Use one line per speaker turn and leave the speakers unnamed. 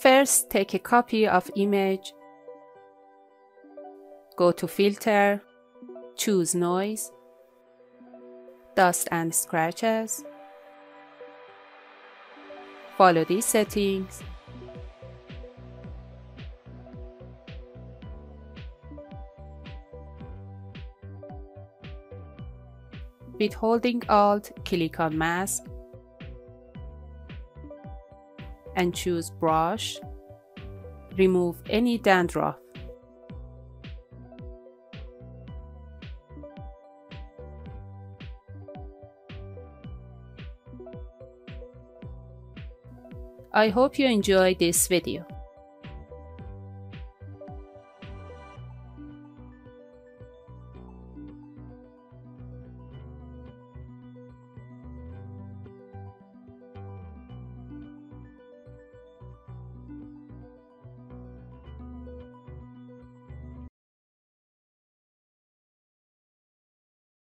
First, take a copy of image, go to Filter, choose Noise, Dust and Scratches. Follow these settings. With holding Alt, click on Mask and choose Brush. Remove any dandruff. I hope you enjoyed this video.